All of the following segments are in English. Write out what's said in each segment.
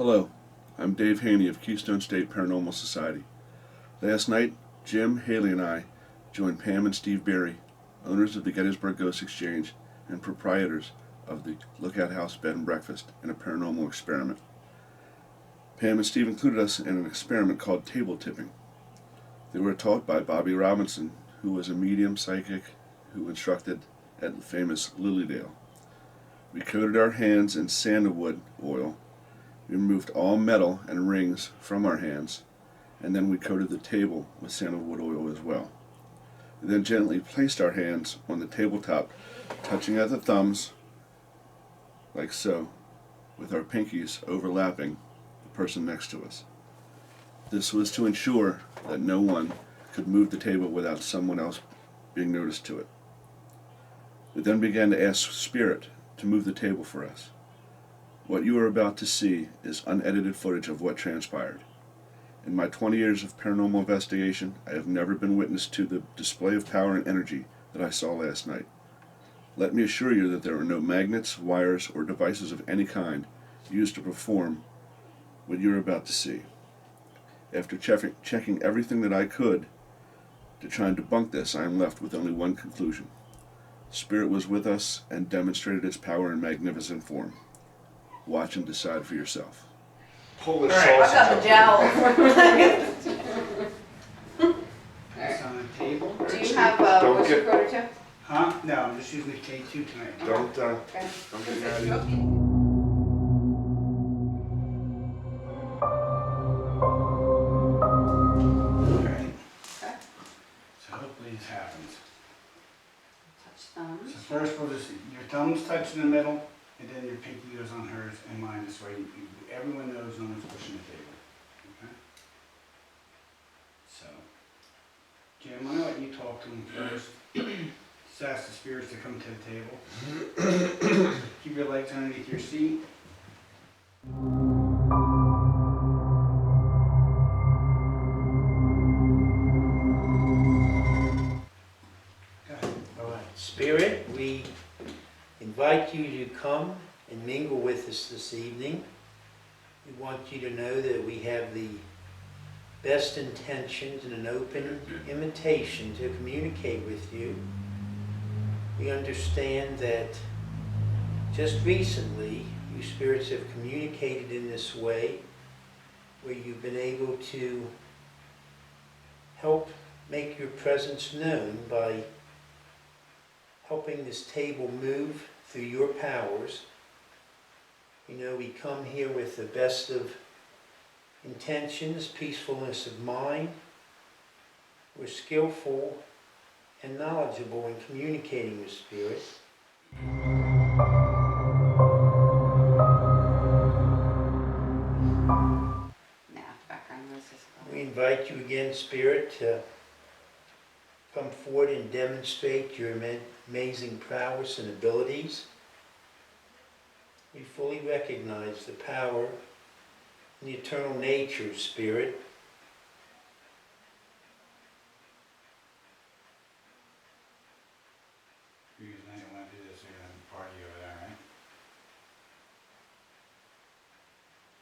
Hello, I'm Dave Haney of Keystone State Paranormal Society. Last night, Jim, Haley, and I joined Pam and Steve Barry, owners of the Gettysburg Ghost Exchange and proprietors of the Lookout House Bed and Breakfast, in a paranormal experiment. Pam and Steve included us in an experiment called table tipping. They were taught by Bobby Robinson, who was a medium psychic who instructed at the famous Lilydale. We coated our hands in sandalwood oil. We removed all metal and rings from our hands, and then we coated the table with sandalwood oil as well. We then gently placed our hands on the tabletop, touching at the thumbs, like so, with our pinkies overlapping the person next to us. This was to ensure that no one could move the table without someone else being noticed to it. We then began to ask Spirit to move the table for us. What you are about to see is unedited footage of what transpired. In my 20 years of paranormal investigation, I have never been witness to the display of power and energy that I saw last night. Let me assure you that there are no magnets, wires, or devices of any kind used to perform what you are about to see. After checking everything that I could to try and debunk this, I am left with only one conclusion. Spirit was with us and demonstrated its power in magnificent form. Watch and decide for yourself. Polish All right, sausage. I've got the jowl. It's on the table. Do you have Don't motion get- quarter too? Huh? No, I'm just using the K2 tonight. Don't Okay. get mad. Okay. Okay. So hopefully this happens. Touch thumbs. So first we'll just, your thumbs touch in the middle, and then your pinky goes on hers and mine, this way everyone knows no one's pushing the table. Okay? So, Jim, I'm gonna let you talk to him first. Just ask the spirits to come to the table. Keep your legs underneath your seat. Go ahead. All right, Spirit, we invite you to come and mingle with us this evening. We want you to know that we have the best intentions and an open invitation to communicate with you. We understand that just recently, you spirits have communicated in this way, where you've been able to help make your presence known by helping this table move through your powers. You know, we come here with the best of intentions, peacefulness of mind. We're skillful and knowledgeable in communicating with Spirit. Now, background noises. We invite you again, Spirit, to come forward and demonstrate your amazing prowess and abilities. We fully recognize the power and the eternal nature of Spirit. You guys don't want to do this, you're going to party over there, right?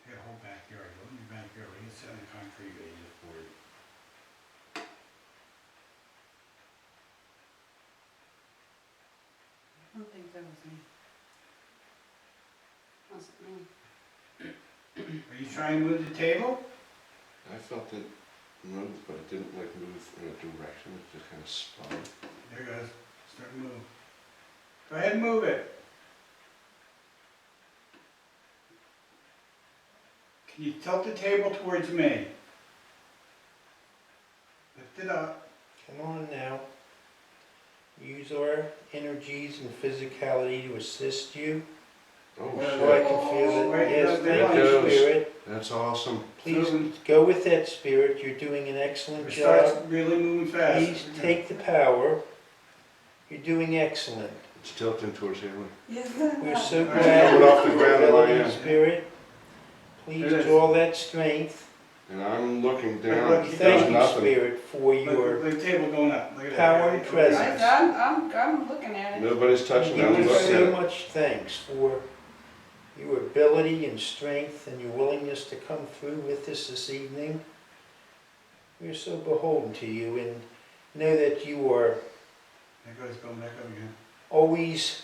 You got a whole backyard. Go in your backyard. We can sit on the concrete bases for you. I don't think that was me. Wasn't me. Are you trying to move the table? I felt it move, but it didn't like move in a direction. It just kind of spun. There it goes. Start to move. Go ahead and move it. Can you tilt the table towards me? Lift it up. Come on now. Use our energies and physicality to assist you. Oh, Well, So I can feel Wait, it. Yes, no, thank no, you, Spirit. that's awesome. Please So- go with that, Spirit. You're doing an excellent It job. starts really moving fast. Please take the power. You're doing excellent. It's tilting towards Haley. We're so All right, glad coming off the ground you're where I developing am. Spirit. Please It is. draw that strength. And I'm looking Look, down. look, There's Thank you, nothing. Spirit, for your Look, the table going up. Look at power that. and presence. I'm looking at it. Nobody's touching Give that. you Look so at it. much thanks for your ability and strength and your willingness to come through with us this evening. We are so beholden to you and know that you are There goes, going back up again. always,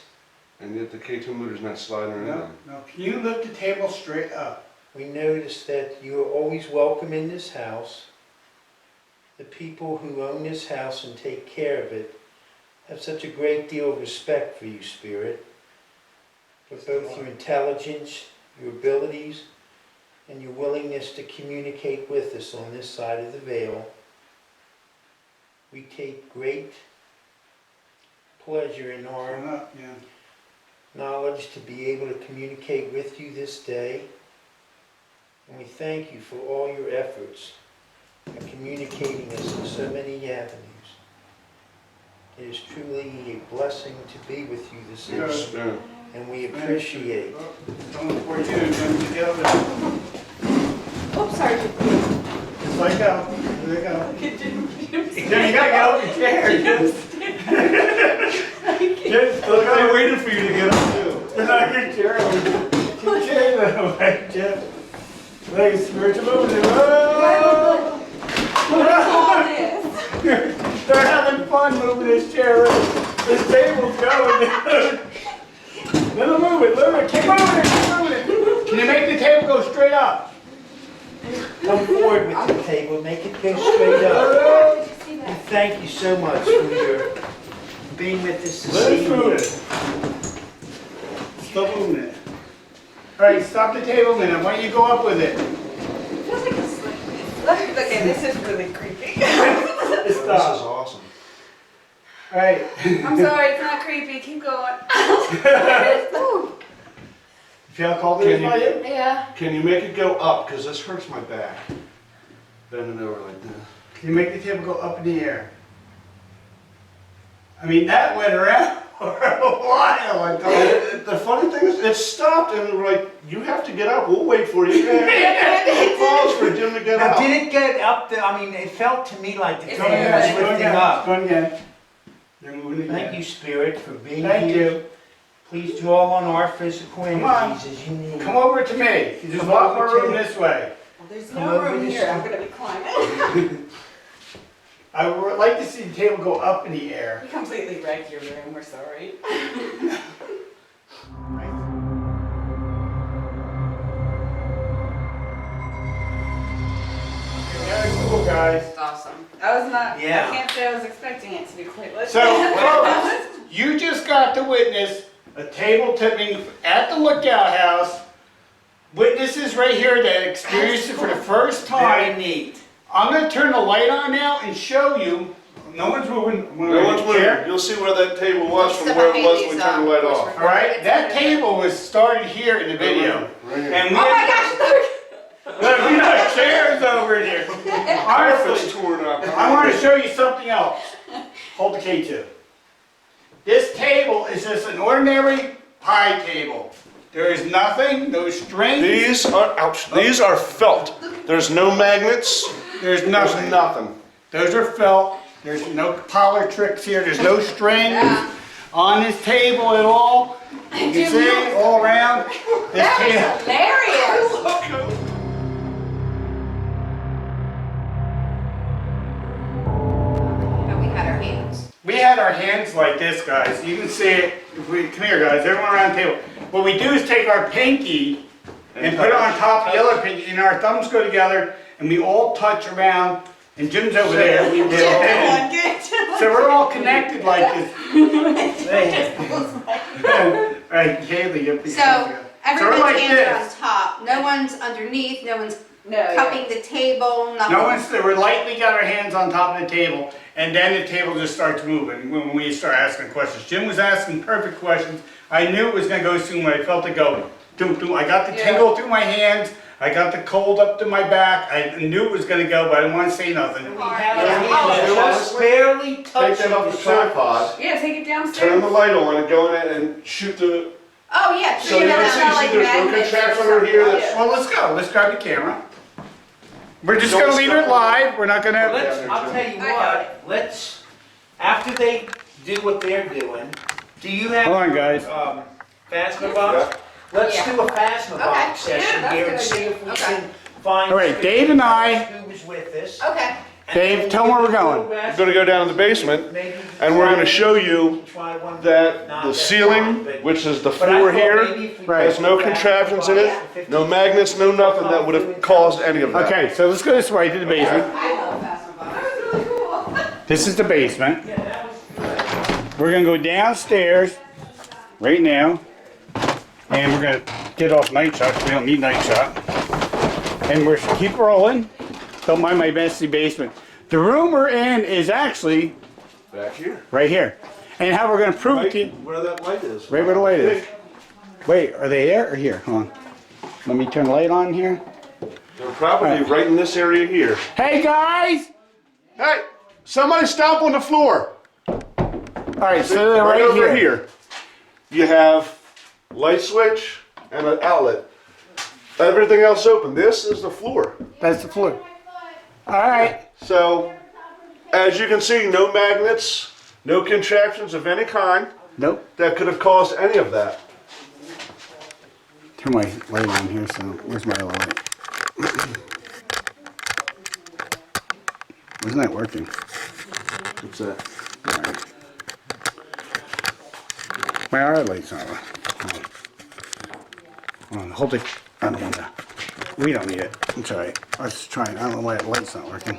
And yet the K2 motor's not sliding or anything. No, can you lift the table straight up? we notice that you are always welcome in this house. The people who own this house and take care of it have such a great deal of respect for you, Spirit, for both your intelligence, your abilities, and your willingness to communicate with us on this side of the veil. We take great pleasure in our Going up, yeah. knowledge to be able to communicate with you this day. And we thank you for all your efforts in communicating us in so many avenues. It is truly a blessing to be with you this Yes, evening, yeah. and we appreciate. Don't for you, and then together. Oops, sorry. Just like go. There you go. Then you gotta get off your chair. Just look, I waited for you to get up too. You're not your chair. Your chair that way, Jeff. Like spiritual movement. Whoa! They're having fun moving this chair. This table's going. Let them move it. Let them keep moving it. Keep moving it. Can you make the table go straight up? Come forward with the table, make it go straight up. And thank you so much for your being with us this Let us evening. move it. Stop moving it. All right, stop the table a minute. Why don't you go up with it? Feels like a slip. Okay, this is really creepy. This is Stop. awesome. All right. I'm sorry, it's not creepy. Keep going. Ooh. Feel how cold it is Can by you- you? Yeah. Can you make it go up? Because this hurts my back. Bending over like this. Can you make the table go up in the air? I mean, that went around for a while. I told you. The funny thing is, it stopped and we're like, you have to get up. We'll wait for you. It falls for Jim to get Now, up. did it get up there? I mean, it felt to me like the It's table in was there. Go lifting again. up. Go again. You're moving again. Thank you, Spirit, for being Thank here. you. Please draw on our physical Come on. energies as you need. Come over to me. There's a Come lot over more to room me. this way. Well, there's Come no over room this here. I'm way. gonna be climbing. I would like to see the table go up in the air. We completely wrecked your room. We're sorry. Very cool, guys. It's awesome. I was not. Yeah. I can't say I was expecting it to be quite lit. So, folks, you just got to witness a table tipping at the Lookout House. Witnesses right here that experienced it for the first Very time. neat. I'm going to turn the light on now and show you. No one's moving. No one's moving. You'll see where that table was from where it was when we turned the light off. All right, that table was started here in the video. Right here. And we Oh my gosh! look, we got chairs over here. Carpet's Honestly, torn up. I want to show you something else. Hold the K2. This table is just an ordinary pie table. There is nothing, no strings. These are, ouch, these are felt. There's no magnets. There's There's nothing. nothing. Those are felt. There's no parlor tricks here. There's no strings Yeah. on this table at all. You can see all around. This That table. was hilarious. And we had our hands. We had our hands like this, guys. You can see it. If we, come here, guys. Everyone around the table. What we do is take our pinky and put it on top of the other pinky, and our thumbs go together, and we all touch around. And Jim's over there. So we're all connected like this. Right, Kaylee, you're So everyone's like hands are on this. top. No one's underneath. No one's Oh, cupping the table. Nothing. No one's, we're lightly got our hands on top of the table, and then the table just starts moving when we start asking questions. Jim was asking perfect questions. I knew it was gonna go soon when I felt it go. Doom, doom. I got the tingle through my hands. I got the cold up to my back. I knew it was gonna go, but I didn't want to say nothing. We had our Yeah. hands just barely Take touching that off the tripod, Yeah, take it downstairs. turn the light on and go in it and shoot the, Oh yeah, so you can see there's no contraption under here that's. Well, let's go. Let's grab the camera. We're just Don't gonna leave it stop. live. We're not gonna. I'll tell you I got what, let's, after they do what they're doing, do you have? Hold on, guys. Phasma box? let's Yeah. do a phasma box Okay. session Yeah, here and that's a see good if we idea. can find. All right, Dave and I- Who's with us. Okay. And Dave, then tell 'em where we're we'll going. go back- We're going to go down to the basement, maybe and we're going to try show you try one that not the that ceiling, fine, but- which is the but I floor thought here, maybe if we Right. has no go back contraptions in to it, 15 no magnets, no nothing that would have caused any of that. Okay, so let's go this way to the basement. I love basketball. That was really cool. This is the basement. We're gonna go downstairs right now, and we're gonna get off night shot. 'Cause we don't need night shot, and we're keep rolling. Don't mind my messy basement. The room we're in is actually Back here. right here, and how we're gonna prove it to you. Where that light is. Right where the light is. Wait, are they there or here? Hold on. Let me turn the light on here. They're probably right in this area here. Hey guys! Hey, somebody stomp on the floor. All right, so they're Right right over here. here. You have light switch and an outlet. Everything else open. This is the floor. That's the floor. All right. So, as you can see, no magnets, no contraptions of any kind Nope. that could have caused any of that. Turn my light on here. So where's my other light? Isn't that working? What's that? All right. My other light's not on. Hold on, hold it. I don't want to. We don't need it. It's all right. Let's try it. I don't know why the light's not working.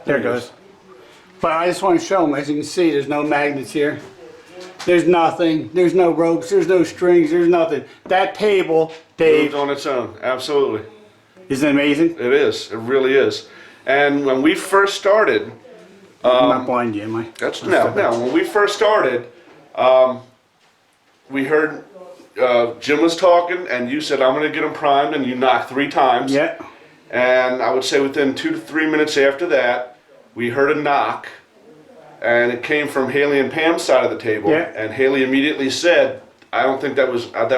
There it goes. But I just want to show them. As you can see, there's no magnets here. There's nothing. There's no ropes. There's no strings. There's nothing. That table, Dave, Moved on its own. Absolutely. isn't it amazing? It is. It really is. And when we first started, I'm not blind you, am I? that's no. When we first started, we heard Jim was talking, and you said, "I'm going to get him primed," and you knocked 3 times. Yeah. And I would say within 2 to 3 minutes after that, we heard a knock, and it came from Haley and Pam's side of the table. Yeah. And Haley immediately said, "I don't think that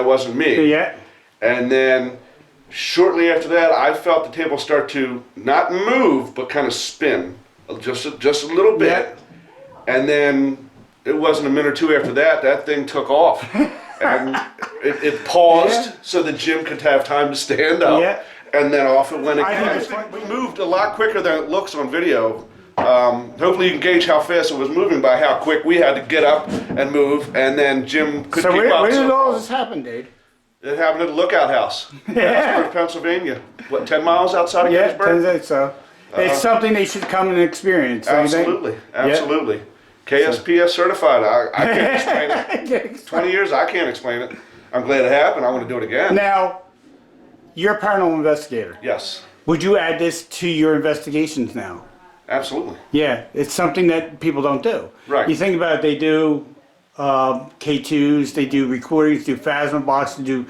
wasn't me." Yeah. And then shortly after that, I felt the table start to not move, but kind of spin just a little bit. Yeah. And then it wasn't a minute or two after that, that thing took off. And it paused Yeah. so that Jim could have time to stand up. Yeah. And then off it went I think again. it's fun- We moved a lot quicker than it looks on video. Hopefully you can gauge how fast it was moving by how quick we had to get up and move, and then Jim could So keep where up. did So all this happen, Dave? it happened at the Lookout House, Gettysburg, Pennsylvania. What, 10 miles outside of Yeah, Gettysburg? turns out so. It's something they should come and experience. don't you think? Absolutely, absolutely. KSPS certified. I can't explain it. 20 years, I can't explain it. I'm glad it happened. I want to do it again. Now, you're a paranormal investigator. Yes, Would you add this to your investigations now? absolutely. Yeah, it's something that people don't do. Right. You think about it, they do K2s, they do recordings, do Phasma box, they do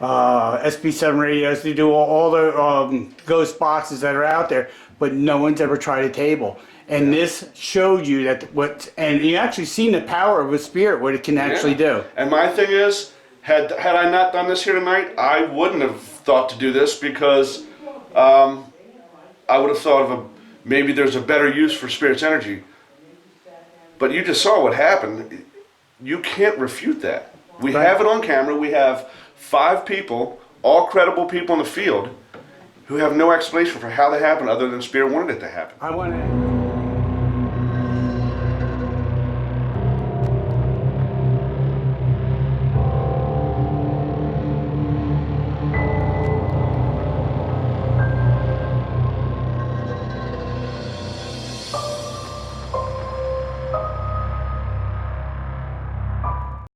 SP7 radios, they do all the ghost boxes that are out there, but no one's ever tried a table. And this showed you that and you actually seen the power of a spirit, what it can actually do. And my thing is, had I not done this here tonight, I wouldn't have thought to do this because I would have thought of maybe there's a better use for spirit's energy. But you just saw what happened. You can't refute that. We Right. have it on camera. We have 5 people, all credible people in the field, who have no explanation for how that happened other than spirit wanted it to happen. I want to.